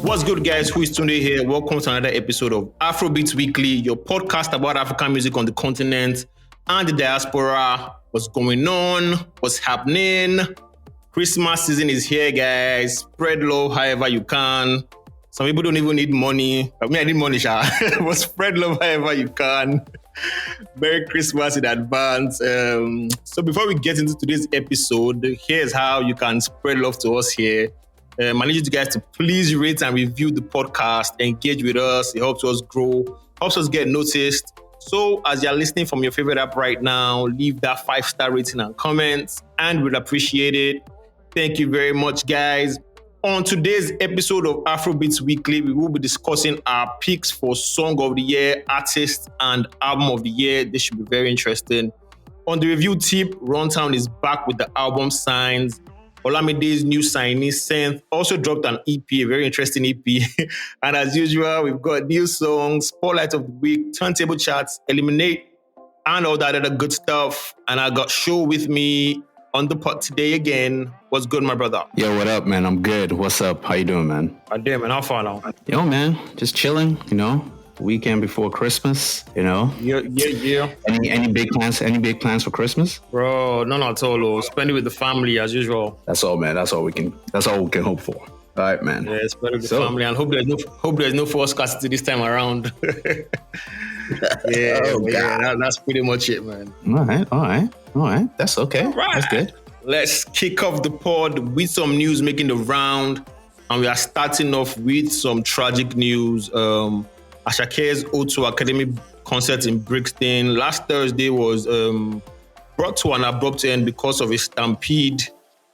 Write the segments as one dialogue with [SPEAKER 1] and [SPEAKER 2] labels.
[SPEAKER 1] What's good, guys? Who is Tunde here? Welcome to another episode of Afrobeats Weekly, your podcast about African music on the continent and the diaspora. What's going on? What's happening? Christmas season is here, guys. Spread love however you can. Some people don't even need money. I need money, but spread love however you can. Merry Christmas in advance. So before we get into today's episode, here's how you can spread love to us here. I need you guys to please rate and review the podcast, engage with us. It helps us grow, helps us get noticed. So as you're listening from your favorite app right now, leave that 5-star rating and comments, and we'd appreciate it. Thank you very much, guys. On today's episode of Afrobeats Weekly, we will be discussing our picks for Song of the Year, Artist, and Album of the Year. This should be very interesting. On the review tip, Runtown is back with the album Signs. Olamide's new signee, Synth, also dropped an EP, a very interesting EP. And as usual, we've got new songs, Spotlight of the Week, Turntable Charts, Eliminate, and all that other good stuff. And I got Show with me on the pod today again. What's good, my brother?
[SPEAKER 2] Yo, what up, man? I'm good. What's up? How you doing, man?
[SPEAKER 1] I'm there, man. How far now?
[SPEAKER 2] Yo, man, just chilling, weekend before Christmas,
[SPEAKER 1] Yeah.
[SPEAKER 2] Any big plans? Any big plans for Christmas?
[SPEAKER 1] Bro, none at all. Spend it with the family as usual.
[SPEAKER 2] That's all, man. That's all we can hope for. All right, man.
[SPEAKER 1] Yeah, spend it with the family, and hope there's no false scarcity this time around. That's pretty much it, man.
[SPEAKER 2] All right. That's okay.
[SPEAKER 1] All right.
[SPEAKER 2] That's good.
[SPEAKER 1] Let's kick off the pod with some news making the round, and we are starting off with some tragic news. Ashake's O2 Academy concert in Brixton last Thursday was brought to an abrupt end because of a stampede.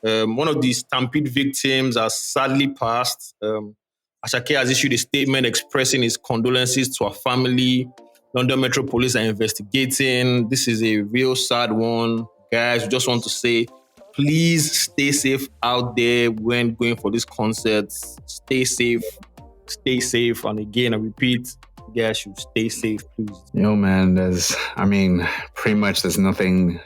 [SPEAKER 1] One of the stampede victims has sadly passed. Ashake has issued a statement expressing his condolences to her family. London Metro Police are investigating. This is a real sad one. Guys, we just want to say, please stay safe out there when going for these concerts. Stay safe. And again, I repeat, you guys should stay safe, please.
[SPEAKER 2] Man, pretty much there's nothing,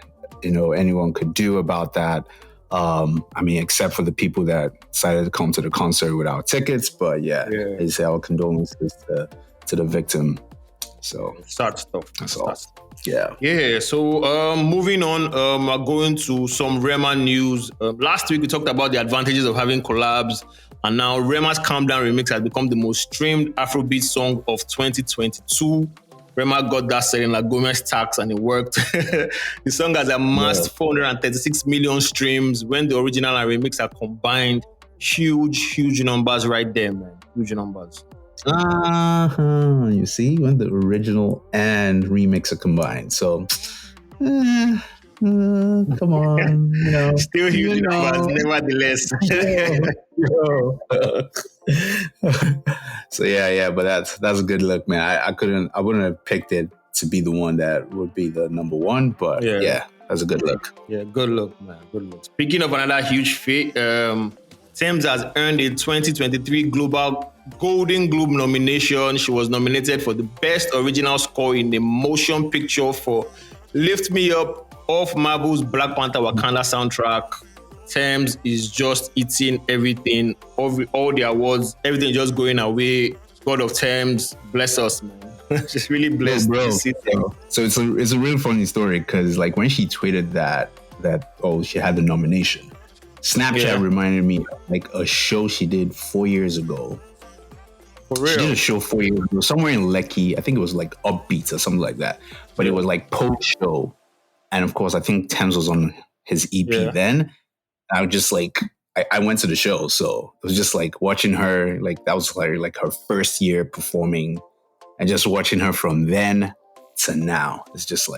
[SPEAKER 2] anyone could do about that. Except for the people that decided to come to the concert without tickets. But I say our condolences to the victim. So
[SPEAKER 1] sad stuff.
[SPEAKER 2] That's all.
[SPEAKER 1] Yeah. So moving on, we're going to some Rema news. Last week we talked about the advantages of having collabs, and now Rema's Calm Down remix has become the most streamed Afrobeat song of 2022. Rema got that Selena Gomez tax, and it worked. The song has amassed 436 million streams when the original and remix are combined. Huge numbers right there, man. Huge numbers.
[SPEAKER 2] You see, when the original and remix are combined. So, come on,
[SPEAKER 1] Still huge numbers, nevertheless.
[SPEAKER 2] So but that's a good look, man. I wouldn't have picked it to be the one that would be the number one, but that's a good look.
[SPEAKER 1] Yeah, good look, man. Good look. Speaking of another huge feat, Tems has earned a 2023 Global Golden Globe nomination. She was nominated for the Best Original Score in a Motion Picture for Lift Me Up off Marvel's Black Panther Wakanda soundtrack. Tems is just eating everything, all the awards, everything just going away. God of Tems, bless us, man. She's really blessed.
[SPEAKER 2] Bro. So it's a real funny story because when she tweeted that she had the nomination, Snapchat reminded me of a show she did 4 years ago.
[SPEAKER 1] For real?
[SPEAKER 2] She did a show 4 years ago, somewhere in Lekki. I think it was Upbeats or something like that. But it was post show. And of course, I think Tems was on his EP then. I was just I went to the show. So it was just watching her, that was her first year performing. And just watching her from then to now. It's just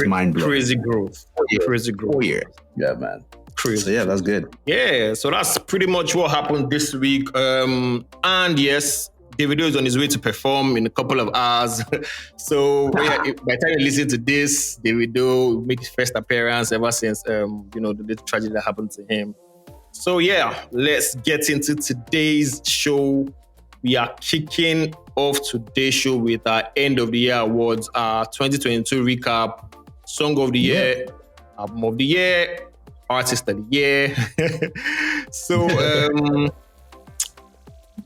[SPEAKER 2] mind blowing.
[SPEAKER 1] Crazy growth.
[SPEAKER 2] 4 years. Yeah, man.
[SPEAKER 1] Crazy.
[SPEAKER 2] So that's good.
[SPEAKER 1] Yeah, so that's pretty much what happened this week. And yes, Davido is on his way to perform in a couple of hours. So by the time you listen to this, Davido will make his first appearance ever since the tragedy that happened to him. So let's get into today's show. We are kicking off today's show with our end of the year awards, our 2022 recap, Song of the Year, Album of the Year, Artist of the Year. So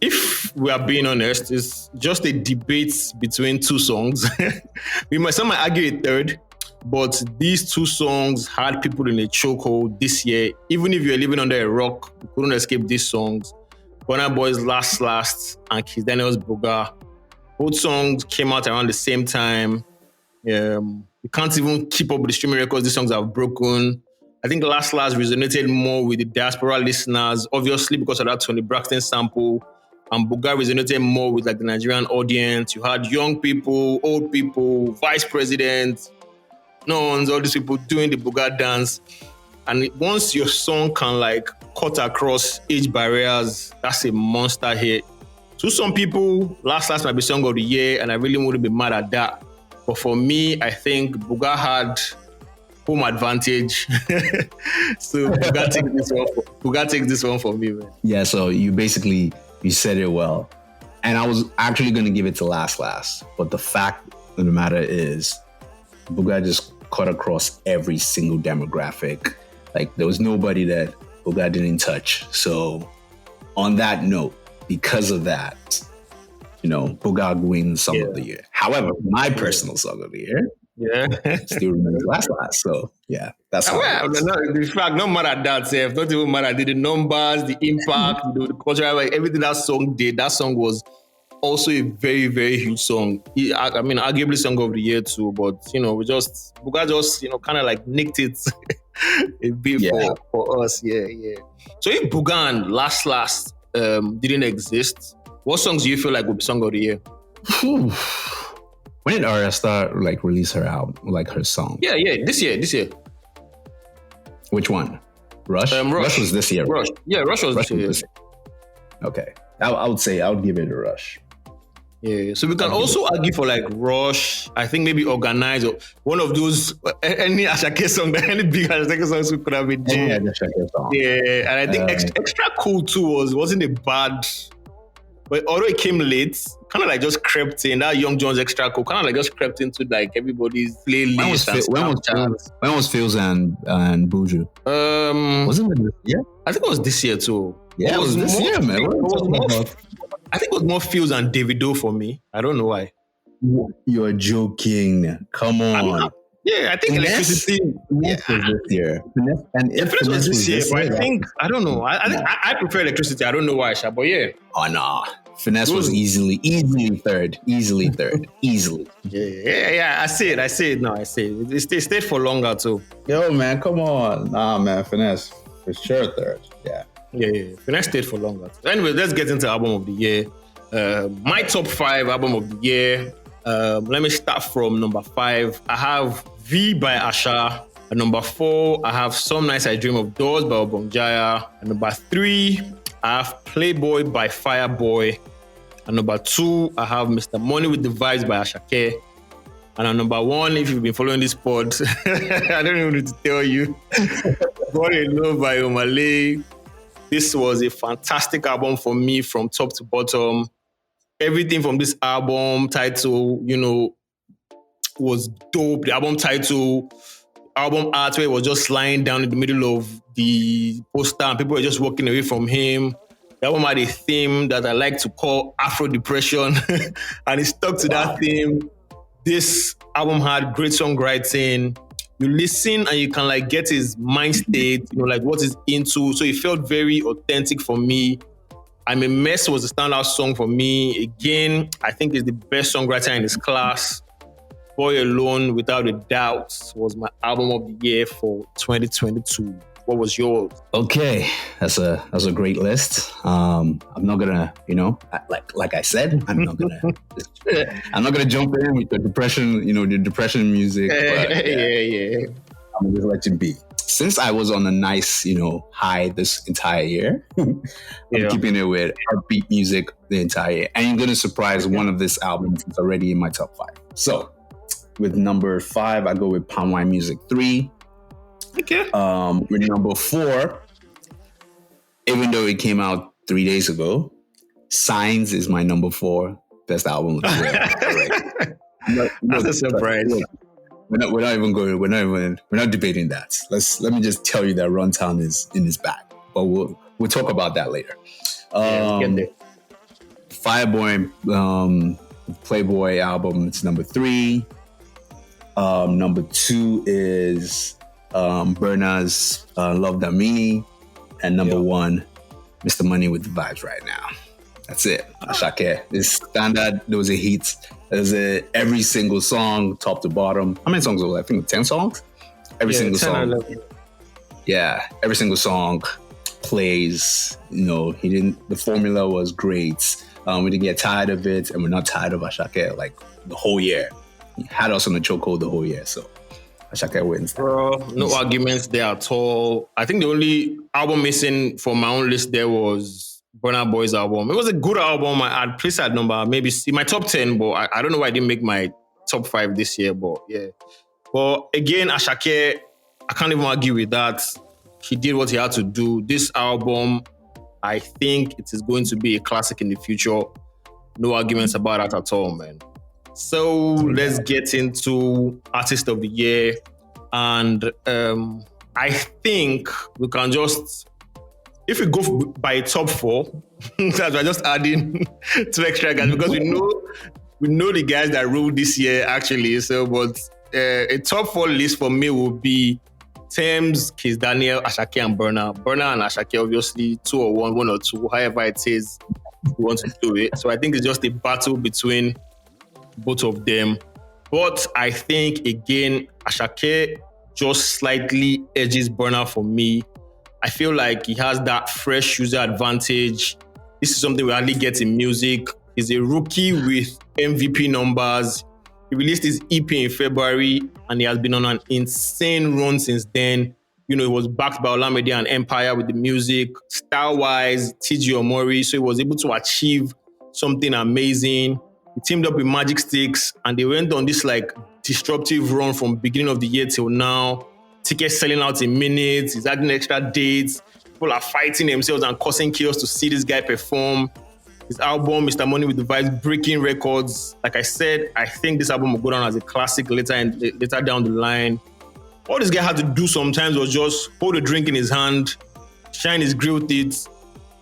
[SPEAKER 1] if if we are being honest, it's just a debate between two songs. Some might argue a third, but these two songs had people in a chokehold this year. Even if you're living under a rock, you couldn't escape these songs. Burna Boy's Last and Kizz Daniel's Buga. Both songs came out around the same time. You can't even keep up with the streaming records these songs have broken. I think Last resonated more with the diaspora listeners, obviously because of that Tony Braxton sample. And Buga resonated more with like the Nigerian audience. You had young people, old people, vice presidents, nuns, all these people doing the Buga dance. And once your song can like cut across age barriers, that's a monster hit. To some people, Last might be song of the year, and I really wouldn't be mad at that. But for me, I think Buga had home advantage. So Buga takes this one for me, man.
[SPEAKER 2] Yeah, so you said it well. And I was actually going to give it to Last. But the fact of the matter is, Buga just cut across every single demographic. Like, there was nobody that Buga didn't touch. So on that note, because of that, Buga wins Song of the Year. However, my personal Song of the Year still remains Last. So yeah, that's how
[SPEAKER 1] in fact, no matter that, not even matter the numbers, the impact, the culture, like everything that song did. That song was also a very, very huge song. Arguably Song of the Year too. But Buga just kind of like nicked it a bit for us. Yeah. So if Buga and Last didn't exist, what songs do you feel like would be Song of the Year?
[SPEAKER 2] When did Arya release her album, like her song?
[SPEAKER 1] Yeah, this year.
[SPEAKER 2] Which one? Rush?
[SPEAKER 1] Rush
[SPEAKER 2] was this year.
[SPEAKER 1] Rush. Yeah, Rush was this year.
[SPEAKER 2] Okay. I would say I would give it a Rush.
[SPEAKER 1] Yeah, so we can also argue for like Rush. I think maybe Organize or one of those, any Ashake song, any big Ashake songs we could have been doing. Yeah, and I think Extra Cool too wasn't a bad, but although it came late, kind of like just crept in. That Young John's Extra Cool kind of like just crept into like everybody's playlist.
[SPEAKER 2] When was Fields and Buju? Wasn't it this year?
[SPEAKER 1] I think it was this year too.
[SPEAKER 2] Yeah, it was this year, man.
[SPEAKER 1] I think it was more Fields and Davido for me. I don't know why.
[SPEAKER 2] You're joking. Come on.
[SPEAKER 1] I think Electricity.
[SPEAKER 2] Finesse was this year.
[SPEAKER 1] Finesse was this year, but I don't know. I prefer Electricity. I don't know why, but yeah.
[SPEAKER 2] Oh, no. Finesse was easily third. Easily.
[SPEAKER 1] Yeah. I see it. No, I see it. It stayed for longer too.
[SPEAKER 2] Yo, man, come on. Nah, man, Finesse for sure third. Yeah.
[SPEAKER 1] Yeah. Finesse stayed for longer. Anyway, let's get into album of the year. My top 5 album of the year. Let me start from number 5. I have V by Asha. At number 4, I have Some Nights I Dream of Doors by Obongjaya. At number 3, I have Playboy by Fireboy. At number 2, I have Mr. Money with the Vibes by Ashake. And at number 1, if you've been following this pod, I don't even need to tell you, Born in Love by Omale. This was a fantastic album for me from top to bottom. Everything from this album title, was dope. The album title, album art where it was just lying down in the middle of the poster and people were just walking away from him. The album had a theme that I like to call Afro Depression and it stuck to that theme. This album had great songwriting. You listen and you can like get his mind state, like what he's into. So it felt very authentic for me. I'm a Mess was a standout song for me. Again, I think it's the best songwriter in his class. Boy Alone, without a doubt, was my album of the year for 2022. What was yours?
[SPEAKER 2] Okay, that's a great list. I'm not gonna, like I said, I'm not gonna jump in with the depression, the depression music. But, yeah. I'm gonna just let it be. Since I was on a nice, high this entire year, I'm keeping it with upbeat music the entire year. And you're gonna surprise one of this albums is already in my top 5. So with number 5, I go with Palm Wine Music 3.
[SPEAKER 1] Okay.
[SPEAKER 2] With number 4, even though it came out 3 days ago, Signs is my number 4 best album of the year.
[SPEAKER 1] That's a surprise.
[SPEAKER 2] We're not debating that. Let me just tell you that Runtown is in his bag, but we'll talk about that later. Fireboy Playboy album, it's number 3. Number 2 is Burna's Love Damini. And number 1, Mr. Money with the Vibes Right Now. That's it. Ashake. It's standard. There was a hit. There's every single song, top to bottom. How many songs were there? I think 10 songs? Every single
[SPEAKER 1] 10
[SPEAKER 2] song.
[SPEAKER 1] or 11.
[SPEAKER 2] Yeah, every single song plays. You know, the formula was great. We didn't get tired of it, and we're not tired of Ashake like the whole year. He had us on the chokehold the whole year, so Ashake wins.
[SPEAKER 1] Bro, no arguments there at all. I think the only album missing from my own list there was Burna Boy's album. It was a good album. I'd place that number, maybe in my top 10, but I don't know why I didn't make my top 5 this year, but yeah. But again, Ashake, I can't even argue with that. He did what he had to do. This album, I think it is going to be a classic in the future. No arguments about that at all, man. So let's get into Artist of the Year. And I think we can just, if we go by top 4, that we're just adding 2 extra guys because we know the guys that ruled this year actually. So, but a top 4 list for me will be Tems, Kiss Daniel, Ashake, and Burna. Burna and Ashake, obviously, 2 or 1 or 2, however it is we want to do it. So I think it's just a battle between both of them. But I think, again, Ashake just slightly edges Burna for me. I feel like he has that fresh user advantage. This is something we hardly get in music. He's a rookie with MVP numbers. He released his EP in February, and he has been on an insane run since then. You know, he was backed by Olamide and Empire with the music. Style-wise, TG Omori, so he was able to achieve something amazing. He teamed up with Magic Sticks, and they went on this like disruptive run from beginning of the year till now. Tickets selling out in minutes. He's adding extra dates. People are fighting themselves and causing chaos to see this guy perform. His album, Mr. Money with the Vibes, breaking records. Like I said, I think this album will go down as a classic later down the line. All this guy had to do sometimes was just hold a drink in his hand, shine his grill teeth,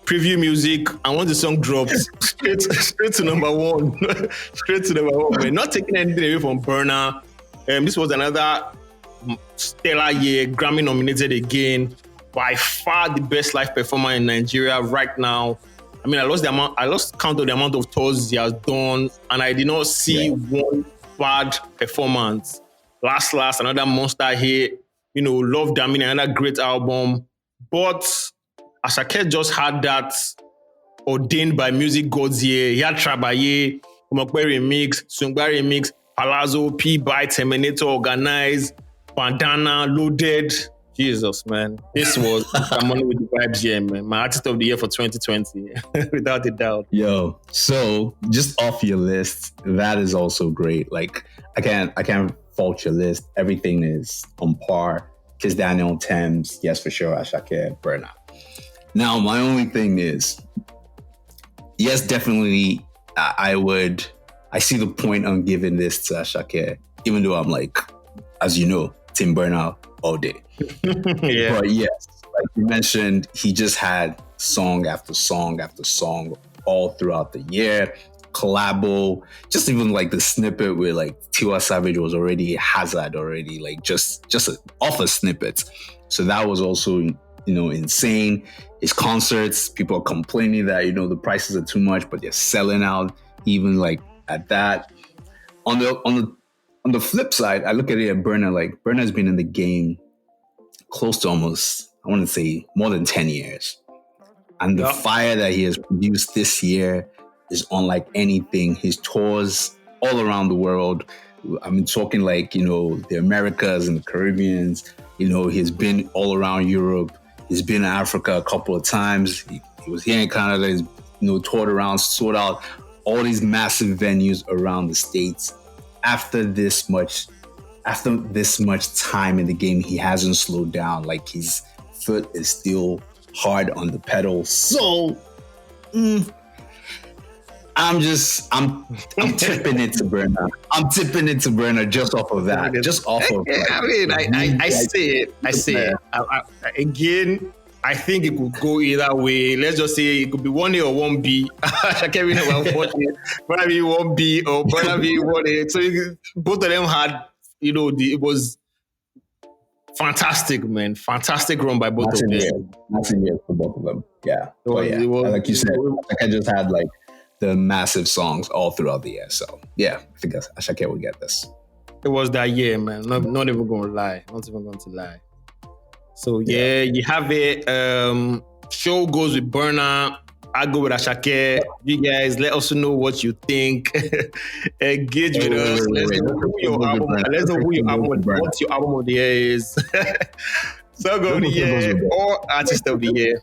[SPEAKER 1] preview music, and once the song drops, straight to number 1. Straight to number 1. We're not taking anything away from Burna. This was another stellar year, Grammy nominated again. By far the best live performer in Nigeria right now. I mean, I lost count of the amount of tours he has done, and I did not see one bad performance. Last, another monster hit. You know, Love Damini, another great album. But Ashake just had that ordained by music gods here. He had Trabaye, Omokwe remix, Sungba remix, Palazzo, P-By, Terminator, Organize, Bandana, Loaded. Jesus, man. This was Money with the Vibes year, man. My Artist of the Year for 2020, without a doubt.
[SPEAKER 2] Yo, so just off your list, that is also great. Like, I can't fault your list. Everything is on par. Kiss Daniel, Tems, yes, for sure, Ashake, Burna. Now, my only thing is, yes, definitely, I see the point on giving this to Ashake, even though I'm like, as you know, Team Burna all day.
[SPEAKER 1] Yeah.
[SPEAKER 2] But yes, like you mentioned, he just had song after song after song all throughout the year. Collabo, just even like the snippet where like Tiwa Savage was already Hazard already, like just off a snippet. So that was also, you know, insane. His concerts, people are complaining that, you know, the prices are too much, but they're selling out even like at that. On the flip side, I look at it at Burna, like Burna's been in the game close to almost, I want to say more than 10 years. And the fire that he has produced this year is unlike anything. His tours all around the world, I mean, talking like, you know, the Americas and the Caribbeans, you know, he's been all around Europe. He's been in Africa a couple of times. He was here in Canada. He's, you know, toured around, sold out all these massive venues around the States. After this much time in the game, he hasn't slowed down. Like his foot is still hard on the pedal. So I'm tipping it to Burna. I'm tipping it to Burna just off of that. Just off of.
[SPEAKER 1] I mean, I say it. Again, I think it could go either way. Let's just say it could be 1A or 1B. I can't remember what it. Whether be 1B or whether be 1A. So both of them had, it was fantastic, man. Fantastic run by both of them.
[SPEAKER 2] Massive years for both of them. Yeah.
[SPEAKER 1] It was,
[SPEAKER 2] like you said, I just had like the massive songs all throughout the year. So yeah, I think Ashake will get this.
[SPEAKER 1] It was that year, man. Not even going to lie. Not even going to lie. So yeah, you have it. Show goes with Burna. I go with Ashake. You guys, let us know what you think. Engage with us. Let's know who your album. What your album of the year is. Song of the year or artist of the year.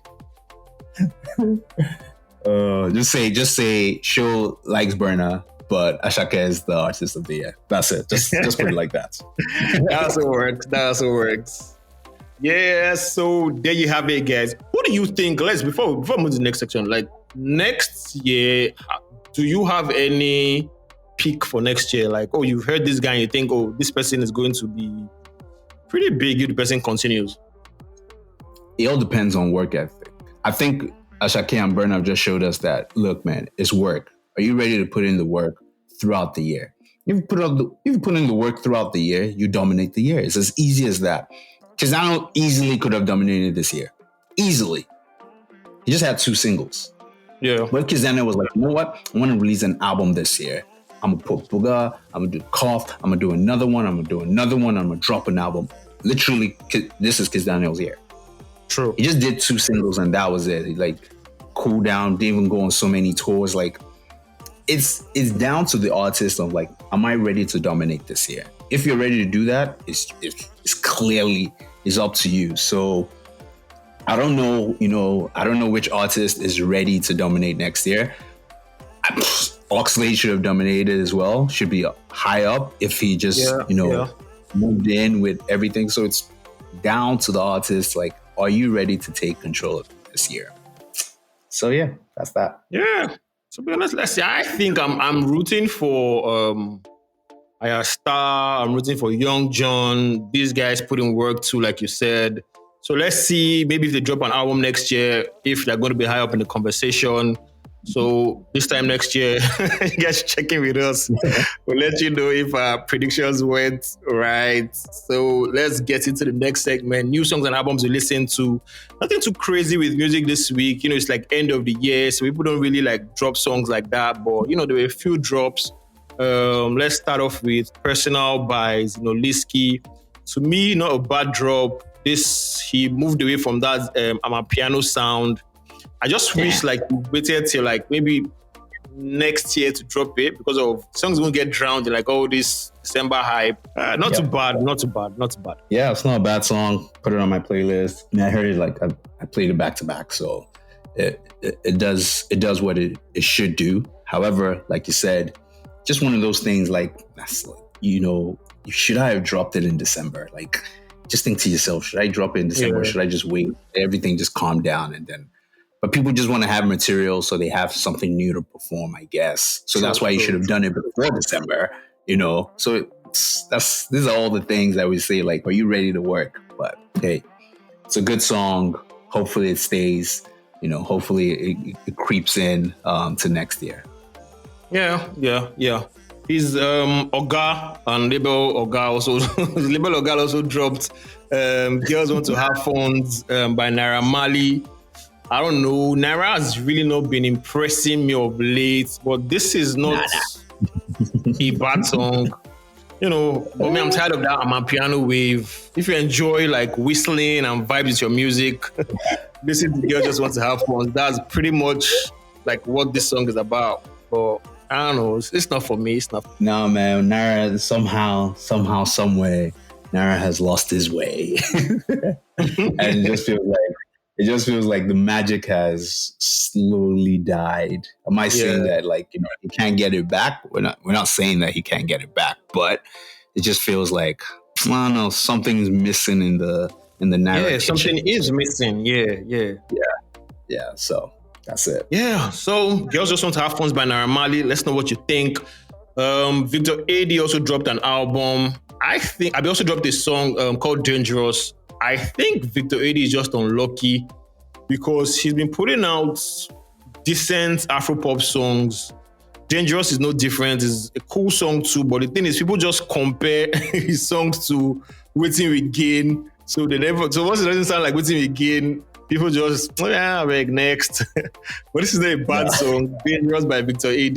[SPEAKER 2] Just say Show likes Burna, but Ashake is the artist of the year. That's it. Just put it like that.
[SPEAKER 1] That's what works. Yeah, so there you have it, guys. What do you think? Before we move to the next section, like next year, do you have any pick for next year? Like, oh, you've heard this guy and you think, oh, this person is going to be pretty big if the person continues.
[SPEAKER 2] It all depends on work ethic. I think Ashake and Burna have just showed us that, look, man, it's work. Are you ready to put in the work throughout the year? If you put in the work throughout the year, you dominate the year. It's as easy as that. Kizano easily could have dominated this year. Easily. He just had 2 singles.
[SPEAKER 1] Yeah.
[SPEAKER 2] But Kizano was like, you know what? I want to release an album this year. I'm going to put Buga. I'm going to do Cough. I'm going to do another one. I'm going to do another one. I'm going to drop an album. Literally, this is Kizano's year.
[SPEAKER 1] True.
[SPEAKER 2] He just did 2 singles and that was it. He like cooled down, didn't even go on so many tours. Like, it's down to the artist of like, am I ready to dominate this year? If you're ready to do that, it's clearly is up to you. So I don't know which artist is ready to dominate next year. Oxlade should have dominated as well. Should be high up if he just moved in with everything. So it's down to the artist. Like, are you ready to take control of this year? So yeah, that's that.
[SPEAKER 1] Yeah. To be honest, let's see. I think I'm rooting for Star. I'm rooting for Young John. These guys put in work too, like you said. So let's see, maybe if they drop an album next year, if they're going to be high up in the conversation. So this time next year, you guys check in with us. We'll let you know if our predictions went right. So let's get into the next segment. New songs and albums we listen to. Nothing too crazy with music this week. It's like end of the year, so people don't really like drop songs like that. But there were a few drops. Let's start off with Personal by Liski. To me, not a bad drop. He moved away from that piano sound. I just wish like we waited till like maybe next year to drop it because of songs won't get drowned in like all this December hype. Not too bad.
[SPEAKER 2] Yeah, it's not a bad song. Put it on my playlist. I mean, I heard it like I played it back to back, so it does what it should do. However, like you said, just one of those things like that's should I have dropped it in December? Like, just think to yourself, should I drop it in December or should I just wait? Everything just calm down and then. But people just want to have material so they have something new to perform, I guess. So that's why you should have done it before December, So these are all the things that we say, like, are you ready to work? But hey, it's a good song. Hopefully it stays, hopefully it creeps in to next year.
[SPEAKER 1] Yeah. His Oga and label Oga also dropped Girls Want to Have Phones by Naira Marley. I don't know. Naira has really not been impressing me of late, but this is not a bad song. But me, I'm tired of that. I'm a piano wave. If you enjoy like whistling and vibes with your music, listen to Girls Just Want to Have Fun. That's pretty much like what this song is about. But I don't know. It's not for me. It's not.
[SPEAKER 2] No, man. Naira somehow, some way, Naira has lost his way, and it just feels like the magic has slowly died. Am I saying that he can't get it back? We're not saying that he can't get it back, but it just feels like I don't know, something's missing in the narrative.
[SPEAKER 1] Yeah, something is missing.
[SPEAKER 2] Yeah. So that's it.
[SPEAKER 1] Yeah. So Girls Just Want to Have Fun by Naira Marley. Let's know what you think. Victor AD also dropped an album. I think I also dropped a song called Dangerous. I think Victor AD is just unlucky. because he's been putting out decent Afropop songs. Dangerous is no different. It's a cool song too, but the thing is, people just compare his songs to Waiting We Gain. So once it doesn't sound like Waiting We Gain, people just, like next. But this is not a bad song. Dangerous by Victor AD.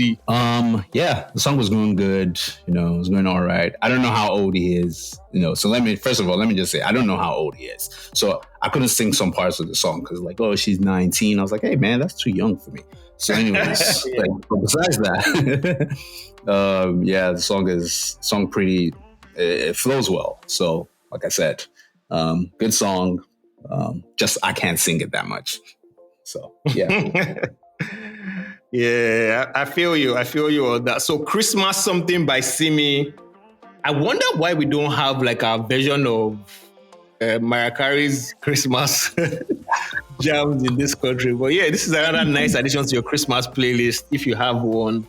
[SPEAKER 2] The song was going good. It was going all right. I don't know how old he is. So first of all, let me just say, I don't know how old he is. So I couldn't sing some parts of the song because she's 19. I was like, hey man, that's too young for me. So anyways, but besides that, the song pretty, it flows well. So like I said, good song. Just I can't sing it that much. So yeah.
[SPEAKER 1] Yeah, I feel you on that. So Christmas Something by Simi. I wonder why we don't have like a version of Mariah Carey's Christmas jams in this country. But yeah, this is another nice addition to your Christmas playlist. If you have one,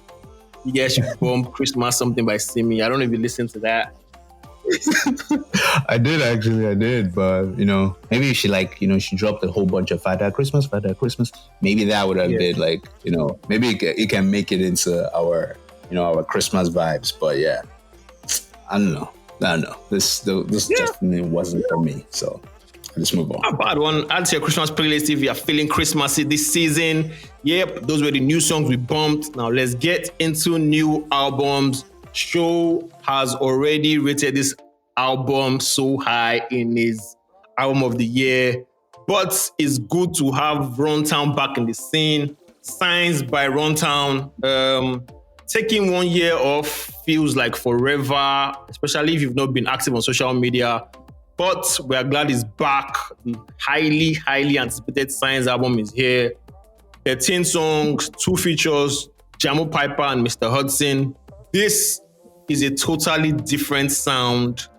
[SPEAKER 1] you guys should bump Christmas Something by Simi. I don't know if you listen to that.
[SPEAKER 2] I did, but maybe if she dropped a whole bunch of Father Christmas. Maybe that would have been maybe it can make it into our Christmas vibes. But yeah, I don't know. This definitely wasn't for me. So let's move on.
[SPEAKER 1] A bad one. Add to your Christmas playlist if you are feeling Christmassy this season. Yep, those were the new songs we bumped. Now let's get into new albums. Show has already rated this album so high in his album of the year, but it's good to have Runtown back in the scene. Signs by Runtown. Taking 1 year off feels like forever, especially if you've not been active on social media. But we are glad he's back. The highly, highly anticipated Signs album is here. 13 songs, 2 features, Jamo Piper and Mr. Hudson. This is a totally different sound,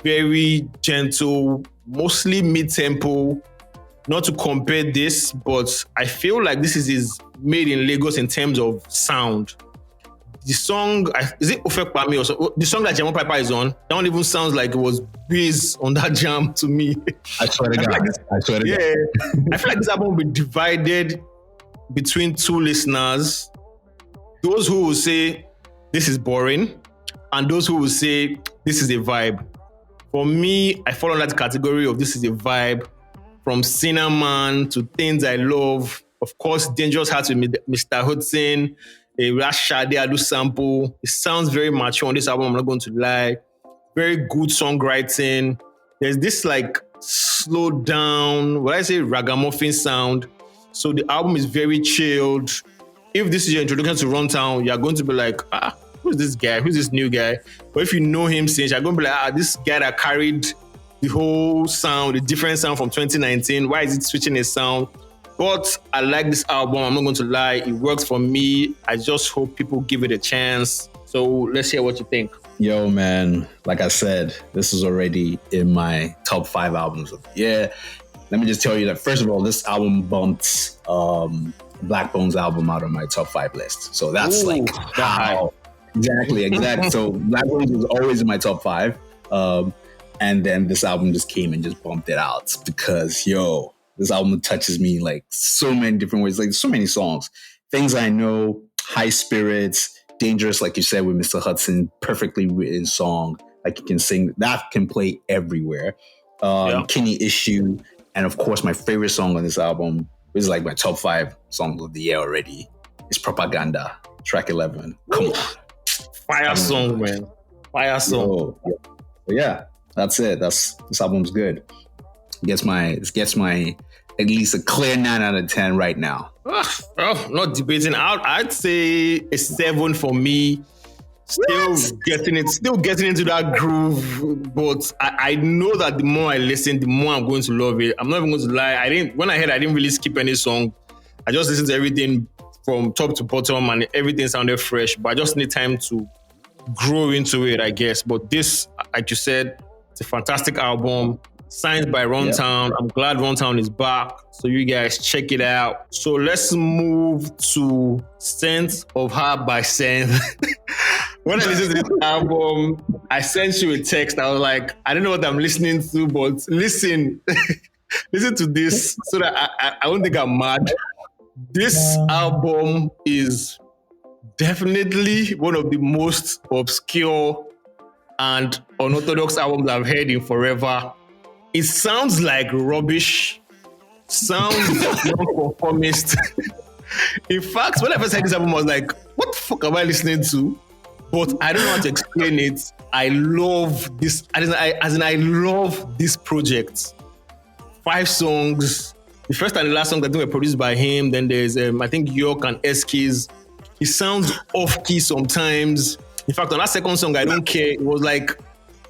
[SPEAKER 1] very gentle, mostly mid-tempo. Not to compare this, but I feel like this is his made in Lagos in terms of sound. The song, is it Ofekpami or so? The song that Jamo Piper is on, that one even sounds like it was based on that jam to me.
[SPEAKER 2] I swear to God.
[SPEAKER 1] Yeah, I feel like this album will be divided between 2 listeners. Those who will say, this is boring, and those who will say, this is a vibe. For me, I fall under that category of this is a vibe. From Cinnamon to Things I Love. Of course, Dangerous Heart with Mr. Hudson, a Rashade Adu sample. It sounds very mature on this album, I'm not going to lie. Very good songwriting. There's this like slowed down, ragamuffin sound. So the album is very chilled. If this is your introduction to Runtown, you're going to be like, who's this guy? Who's this new guy? But if you know him since, you're going to be like, this guy that carried the whole sound, the different sound from 2019. Why is it switching his sound? But I like this album. I'm not going to lie. It works for me. I just hope people give it a chance. So let's hear what you think.
[SPEAKER 2] Yo, man. Like I said, this is already in my top 5 albums of the year. Let me just tell you that, first of all, this album bumped Black Bones' album out of my top 5 list. So that's how. Exactly. So Black Bones was always in my top 5. And then this album just came and just bumped it out because, this album touches me like so many different ways. Like so many songs. Things I Know, High Spirits, Dangerous, like you said, with Mr. Hudson, perfectly written song. Like you can sing, that can play everywhere. Kinney Issue. And of course, my favorite song on this album is like my top 5 songs of the year already. It's Propaganda, track 11. Come on.
[SPEAKER 1] Fire song, man. Fire song.
[SPEAKER 2] Yeah, that's it. This album's good. Gets my at least a clear 9 out of 10 right now.
[SPEAKER 1] Not debating. I'd say a 7 for me. Still getting into that groove, but I know that the more I listen, the more I'm going to love it. I'm not even going to lie. When I didn't really skip any song. I just listened to everything from top to bottom, and everything sounded fresh. But I just need time to grow into it, I guess. But this, like you said, it's a fantastic album. Signed by Runtown. I'm glad Runtown is back. So you guys check it out. So let's move to Scent of Her by Scent. When I listened to this album, I sent you a text. I was like, I don't know what I'm listening to, but listen. listen to this so that I won't think I'm mad. This album is definitely one of the most obscure and unorthodox albums I've heard in forever. It sounds like rubbish, sounds non-conformist. In fact, when I first heard this album, I was like, what the fuck am I listening to? But I don't know how to explain it. I love this, I love this project. 5 songs. The first and the last song I think were produced by him. Then there's, I think, York and Eskies. It sounds off-key sometimes. In fact, on that second song, I Don't Care, it was like,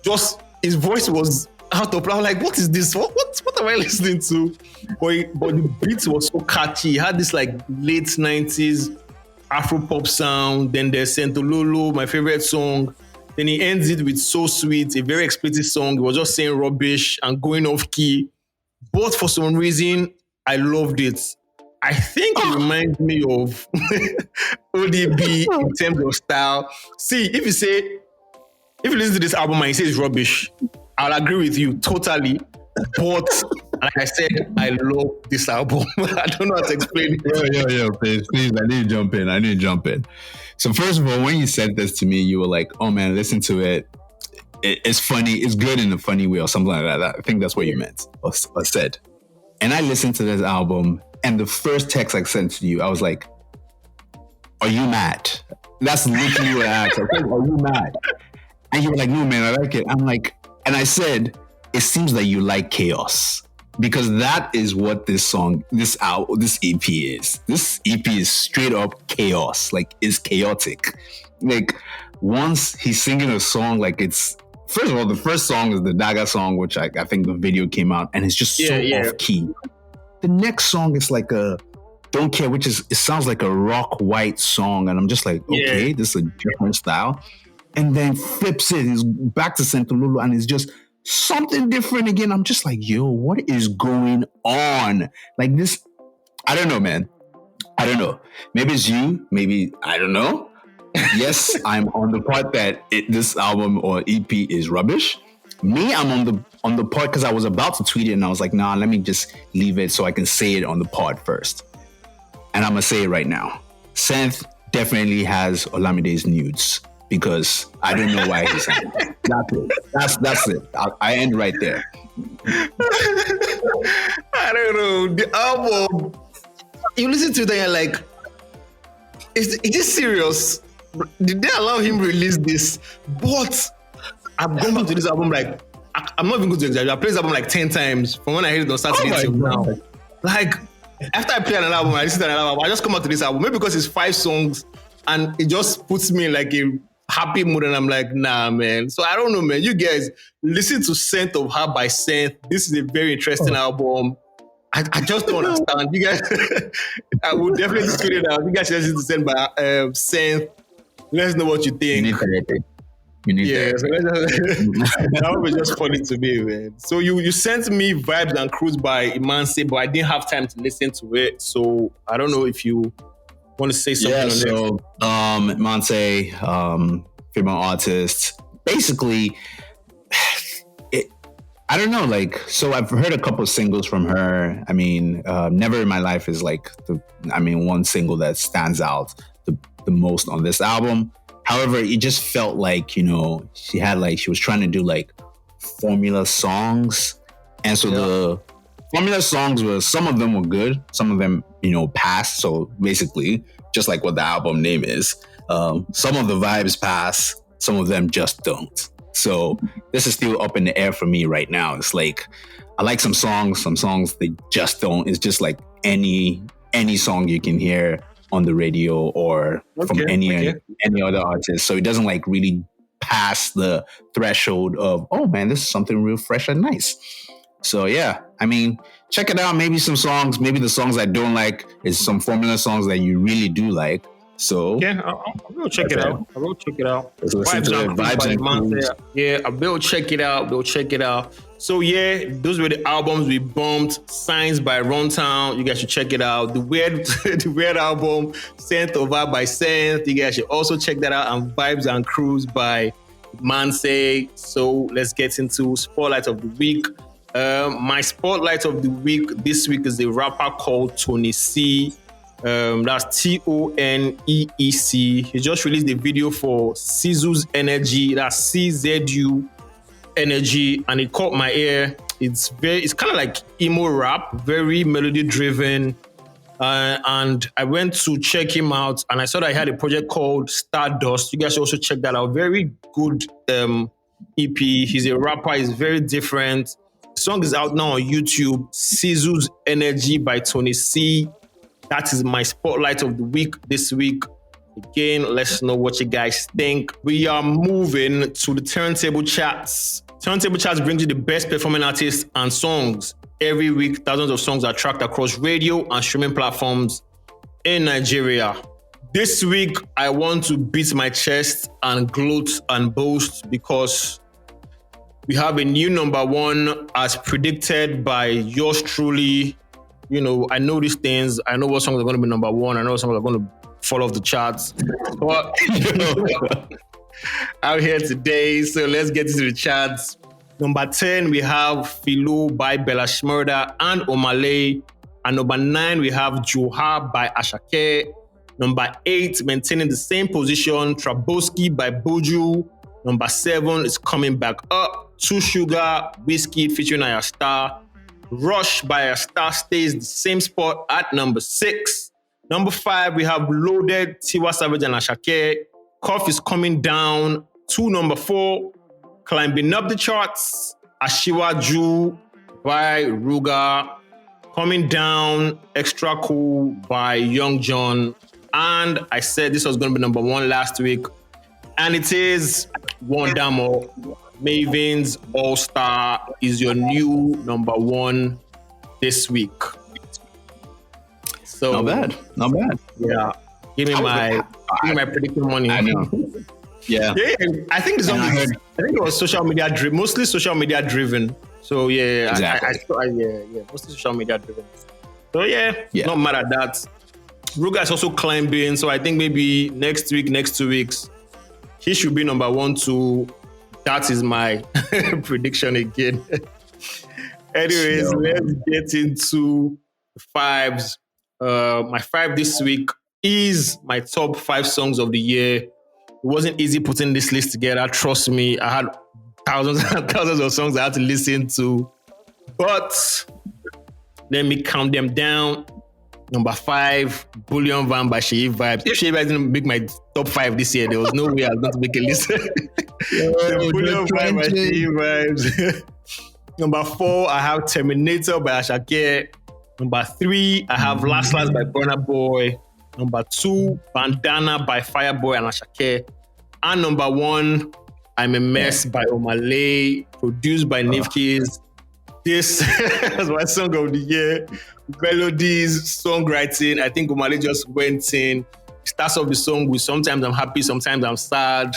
[SPEAKER 1] just, his voice was out of place. I was like, what is this? What am I listening to? But the beat was so catchy. It had this like late 90s Afro pop sound. Then there's Sentololo, my favorite song. Then he ends it with So Sweet, a very explicit song. He was just saying rubbish and going off key. But for some reason, I loved it. I think it reminds me of ODB in terms of style. See, if you listen to this album and you say it's rubbish, I'll agree with you totally. But like I said, I love this album. I don't know how to explain it.
[SPEAKER 2] Yo, please, I need to jump in. So first of all, when you said this to me, you were like, oh man, listen to it. It's funny, it's good in a funny way or something like that. I think that's what you meant or said. And I listened to this album, and the first text I sent to you, I was like, are you mad? That's literally what I asked. I said, are you mad? And you were like, no, man, I like it. I'm like, and I said, it seems like you like chaos. Because that is what this EP is. This EP is straight up chaos. Like, it's chaotic. Like, once he's singing a song, like it's, first of all, the first song is the Daga song, which I think the video came out, and it's just so off key. The next song is like a Don't Care, which is, it sounds like a rock white song, and I'm just like, okay, this is a different style. And then flips it, he's back to Sentololo, and it's just something different again. I'm just like, yo, what is going on? Like this, I don't know, man. I don't know. Maybe it's you, maybe, I don't know. Yes, I'm on the part that this album or EP is rubbish. Me, I'm on the part because I was about to tweet it and I was like, nah, let me just leave it so I can say it on the pod first. And I'm gonna say it right now. Senth definitely has Olamide's nudes because I don't know why he's saying that. That's it. I end right there.
[SPEAKER 1] I don't know. The album, you listen to that, you're like, is this serious? Did they allow him release this? But I've gone back to this album like, I'm not even going to exaggerate. I played this album like 10 times from when I heard it on Saturday till now. Like, after I play another album, I listen to another album, I just come back to this album. Maybe because it's 5 songs and it just puts me in like a happy mood and I'm like, nah, man. So I don't know, man. You guys listen to Scent of Her by Senth. This is a very interesting album. I just don't understand. You guys, I would definitely tweet it out. You guys should listen to Scent by Senth. Let us know what you think.
[SPEAKER 2] You need that.
[SPEAKER 1] So that was just funny to me, man. So you sent me Vibes and Cruise by Imanse, but I didn't have time to listen to it. So I don't know if you want to say something on
[SPEAKER 2] so, it. Imanse, female artist. Basically, I don't know, like, so I've heard a couple of singles from her. I mean, Never in My Life is like, one single that stands out the most on this album. However, it just felt like, she was trying to do like formula songs. And so the formula songs some of them were good. Some of them, passed. So basically, just like what the album name is, some of the vibes pass, some of them just don't. So this is still up in the air for me right now. It's like, I like some songs they just don't. It's just like any song you can hear on the radio or from any other artist. So it doesn't like really pass the threshold of, oh man, this is something real fresh and nice. So yeah, check it out. Maybe some songs, maybe the songs I don't like is some formula songs that you really do like. So
[SPEAKER 1] yeah, I'll go check it out.
[SPEAKER 2] Let's listen to it. Vibes and Cruise.
[SPEAKER 1] Yeah, I will check it out. So yeah, those were the albums we bumped. Signs by Runtown. You guys should check it out. The weird album, Scent of Her by Senth. You guys should also check that out. And Vibes and Cruise by Manse. So let's get into Spotlight of the Week. My spotlight of the week this week is a rapper called Tony C. That's Toneec. He just released a video for Sizu's Energy. That's CZU Energy, and it caught my ear. It's kind of like emo rap, very melody driven. And I went to check him out, and I saw that he had a project called Stardust. You guys should also check that out. Very good EP. He's a rapper. He's very different. The song is out now on YouTube. Sizu's Energy by Tony C. That is my spotlight of the week this week. Again, let's know what you guys think. We are moving to the Turntable Chats. Turntable Chats brings you the best performing artists and songs. Every week, thousands of songs are tracked across radio and streaming platforms in Nigeria. This week, I want to beat my chest and gloat and boast because we have a new number one as predicted by yours truly. You know, I know these things. I know what songs are going to be number one. I know what songs are going to fall off the charts. But out here today, so let's get into the charts. Number 10, we have Philo by Bella Shmurda and Omale. And number 9, we have Joha by Ashake. Number 8, maintaining the same position, Traboski by Boju. Number 7 is coming back up. Two Sugar, Whiskey featuring Aya Star. Rush by Aya Star stays the same spot at number 6. Number 5, we have Loaded, Tiwa Savage and Ashake. Cuff is coming down to number 4. Climbing up the charts, Ashiwaju by Ruga. Coming down, Extra Cool by Young John. And I said this was going to be number 1 last week. And it is Wondamo. Maven's All-Star is your new number 1 this week. So
[SPEAKER 2] not bad.
[SPEAKER 1] Yeah. Give me my prediction money.
[SPEAKER 2] I know. Yeah,
[SPEAKER 1] I think this I think it was social media driven, mostly social media driven. So yeah,
[SPEAKER 2] exactly.
[SPEAKER 1] Mostly social media driven. So yeah, not mad at that. Ruga is also climbing, so I think maybe next 2 weeks, he should be number 1, 2. That is my prediction again. Anyways, let's get into the 5s. My 5 this week is my top 5 songs of the year. It wasn't easy putting this list together. Trust me, I had thousands and thousands of songs I had to listen to. But let me count them down. Number 5, Bullion Van by Sheyi Vibes. If Sheyi Vibes didn't make my top 5 this year, there was no way I was going to make a list. Bullion Van by Sheyi Vibes. Number 4, I have Terminator by Ashake. Number 3, I have Last Last by Burna Boy. Number 2, Bandana by Fireboy and Ashake. And number 1, I'm a Mess by Omale, produced by Nifkis. This is my song of the year. Melodies, songwriting. I think Omale just went in. Starts off the song with sometimes I'm happy, sometimes I'm sad.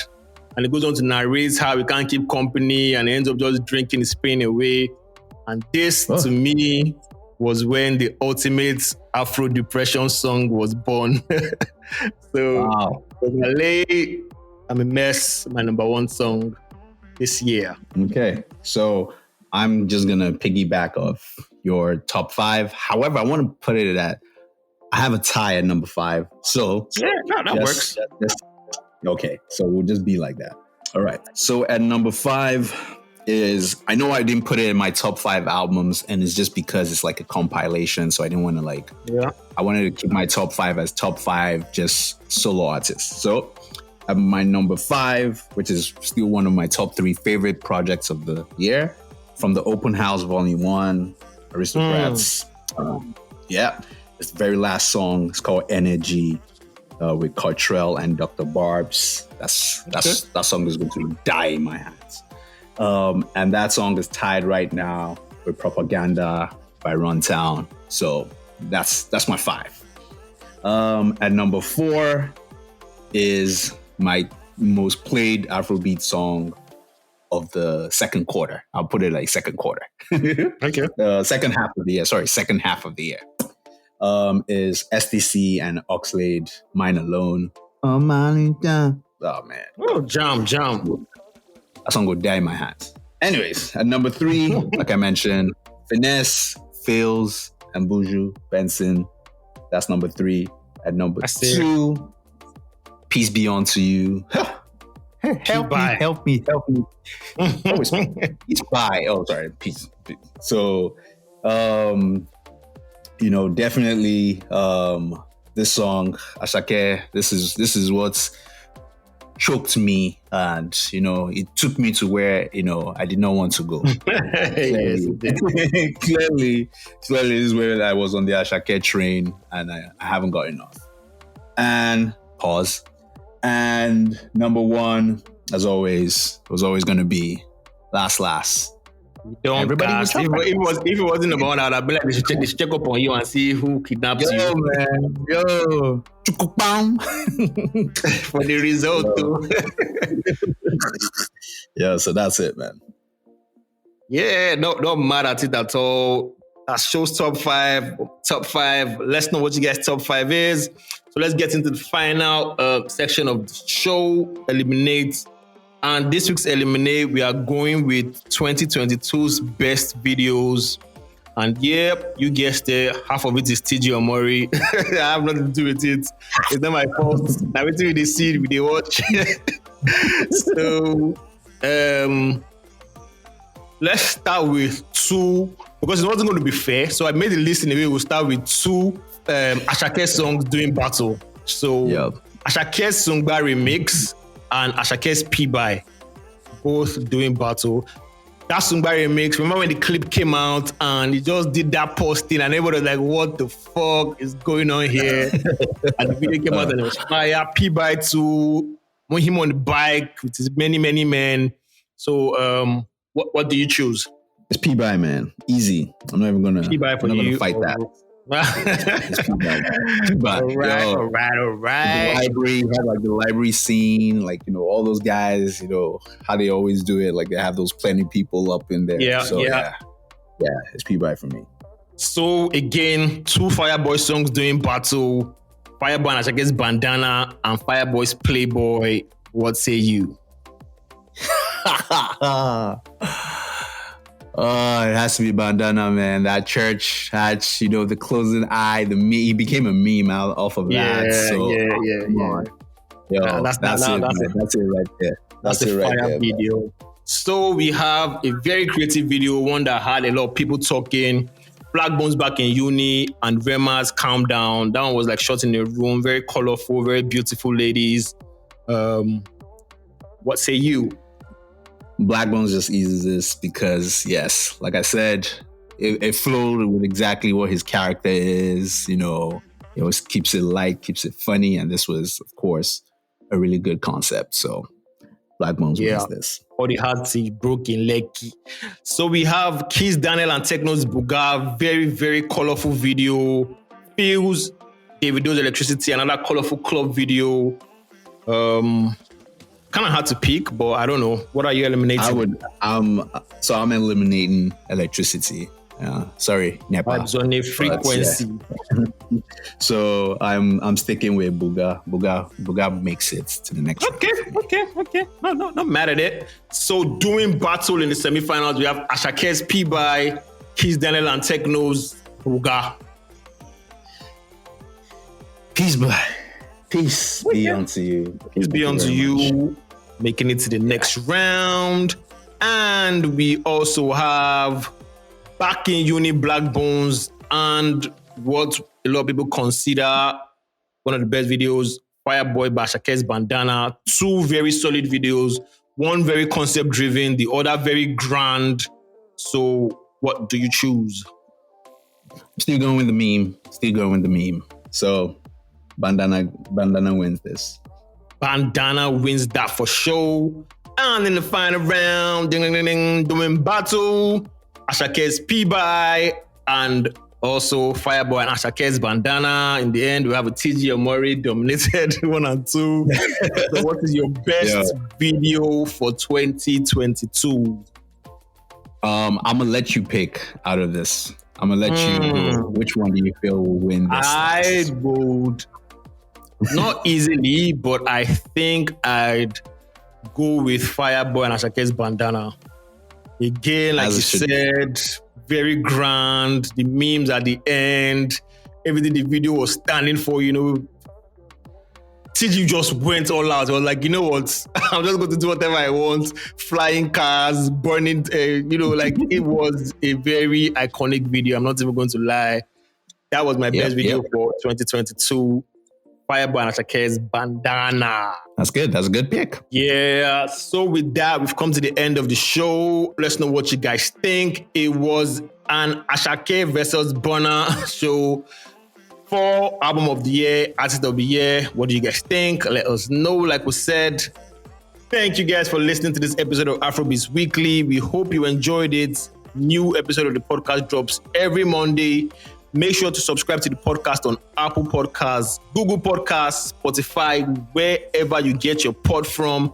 [SPEAKER 1] And it goes on to narrate how we can't keep company and ends up just drinking his pain away. And this, to me, was when the ultimate Afro depression song was born. So, Omale, I'm a Mess, my number 1 song this year.
[SPEAKER 2] Okay, so I'm just gonna piggyback off your top 5. However, I want to put it at I have a tie at number 5. So
[SPEAKER 1] that works.
[SPEAKER 2] Okay, so we'll just be like that. All right. So at number 5 is, I know I didn't put it in my top 5 albums, and it's just because it's like a compilation. So I didn't want to I wanted to keep my top 5 as top 5 just solo artists. So my number 5, which is still one of my top 3 favorite projects of the year, from the Open House Volume 1, Aristocrats. It's the very last song. It's called Energy with Cartrell and Dr. Barbs. That song is going to die in my hands. And that song is tied right now with Propaganda by Runtown. So that's my 5. At number 4 is my most played Afrobeat song of the second quarter. I'll put it like second quarter.
[SPEAKER 1] Okay.
[SPEAKER 2] Second half of the year. Is SDC and Oxlade, Mine Alone. Oh man.
[SPEAKER 1] Oh, jam.
[SPEAKER 2] That song will die in my hands. Anyways, at number 3, like I mentioned, Finesse, Fails, and Buju, Benson. That's number 3. At number 2, Peace Be Unto You. Help me. Always peace by. Oh, sorry, peace. So, definitely this song, Asake. This is what's choked me, and it took me to where I did not want to go. Clearly, this is where I was on the Asake train, and I haven't got enough. And pause. And number 1, as always, was always going to be Last.
[SPEAKER 1] Don't everybody cast. If it wasn't number 1, I'd be like, they should check up on you and see who kidnapped you.
[SPEAKER 2] Man.
[SPEAKER 1] For the result, too.
[SPEAKER 2] Yeah, so that's it, man.
[SPEAKER 1] Yeah, don't mad at it at all. That shows top five. Let's know what you guys' top 5 is. So let's get into the final section of the show, Eliminate. And this week's Eliminate, we are going with 2022's best videos. And yep, you guessed it, half of it is TG Omori. I have nothing to do with it. It's not my fault. I'm waiting with the seed, with the watch. So, let's start with 2, because it wasn't going to be fair. So I made the list in a way we'll start with 2 Asake songs doing battle. So, Ashake's Sungba remix and Ashake's P-By, both doing battle. That Sungba remix, remember when the clip came out and he just did that posting and everybody was like, what the fuck is going on here? And the video came out and it was fire. P-By too, him on the bike with his many men. So what do you choose?
[SPEAKER 2] It's P-By, man. Easy. I'm not even gonna fight that. It's P-By. All right. The library scene, all those guys, how they always do it. Like they have those plenty people up in there. Yeah, it's P-By for me.
[SPEAKER 1] So again, 2 Fireboy songs doing battle. Fireboy and Ashake's Bandana and Fireboy's Playboy. What say you?
[SPEAKER 2] Oh, it has to be Bandana, man. That church had, the closing eye, he became a meme off of that. So, Yo, that's it right there.
[SPEAKER 1] That's the fire video. Man. So we have a very creative video, one that had a lot of people talking. Black Bones back in uni and Rema's Calm Down. That one was shot in a room, very colorful, very beautiful ladies. What say you?
[SPEAKER 2] Black Bones just eases this because, yes, like I said, it flowed with exactly what his character is. He always keeps it light, keeps it funny, and this was, of course, a really good concept. So Black Bones wins this.
[SPEAKER 1] All the hearts he broke in Lekki. So we have Kiss Daniel and Techno's Buga, very, very colorful video. Feels Davido's Electricity, another colorful club video. Kind of hard to pick, but I don't know. What are you eliminating?
[SPEAKER 2] I'm eliminating Electricity. Sorry, Nepa.
[SPEAKER 1] Vibes on a frequency.
[SPEAKER 2] Yeah. So I'm sticking with Buga. Buga makes it to the next round.
[SPEAKER 1] Okay. No, not mad at it. So doing battle in the semifinals, we have Ashake's P-By, Kiss Daniel and Techno's Buga.
[SPEAKER 2] Peace be unto you.
[SPEAKER 1] Peace be unto you. Making it to the next round. And we also have back in uni Black Bones and what a lot of people consider one of the best videos, Fireboy by Ashake's Bandana. 2 very solid videos. One very concept driven, the other very grand. So what do you choose?
[SPEAKER 2] I'm still going with the meme. So Bandana wins this.
[SPEAKER 1] Bandana wins that for sure. And in the final round, doing battle, Ashake's P-By and also Fireboy and Ashake's Bandana. In the end, we have a TG Omori dominated 1 and 2. So what is your best video for 2022?
[SPEAKER 2] I'm going to let you pick out of this. I'm going to let you go. Which one do you feel will win this?
[SPEAKER 1] I would... Not easily, but I think I'd go with Fireboy and Ashake's Bandana. Again, like you said, very grand. The memes at the end, everything the video was standing for, TG just went all out. I was like, you know what? I'm just going to do whatever I want. Flying cars, burning, it was a very iconic video. I'm not even going to lie. That was my best video for 2022. Fireboy and Ashake's Bandana.
[SPEAKER 2] That's good. That's a good pick.
[SPEAKER 1] Yeah. So with that, we've come to the end of the show. Let's know what you guys think. It was an Ashake versus Burna show for Album of the Year, Artist of the Year. What do you guys think? Let us know. Like we said, thank you guys for listening to this episode of Afrobeats Weekly. We hope you enjoyed it. New episode of the podcast drops every Monday. Make sure to subscribe to the podcast on Apple Podcasts, Google Podcasts, Spotify, wherever you get your pod from.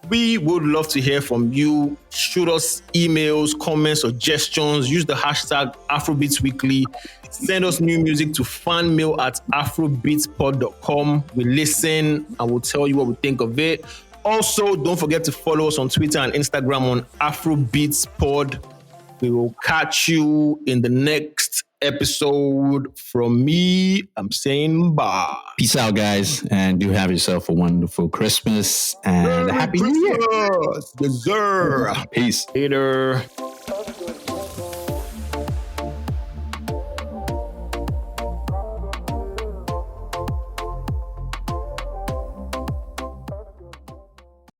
[SPEAKER 1] We would love to hear from you. Shoot us emails, comments, suggestions. Use the hashtag Afrobeats Weekly. Send us new music to fanmail@afrobeatspod.com. We listen and we'll tell you what we think of it. Also, don't forget to follow us on Twitter and Instagram on Afrobeatspod. We will catch you in the next episode. From me, I'm saying bye.
[SPEAKER 2] Peace out, guys, and do have yourself a wonderful Christmas and a Happy New Year.
[SPEAKER 1] Yes, sir.
[SPEAKER 2] Peace.
[SPEAKER 1] Later.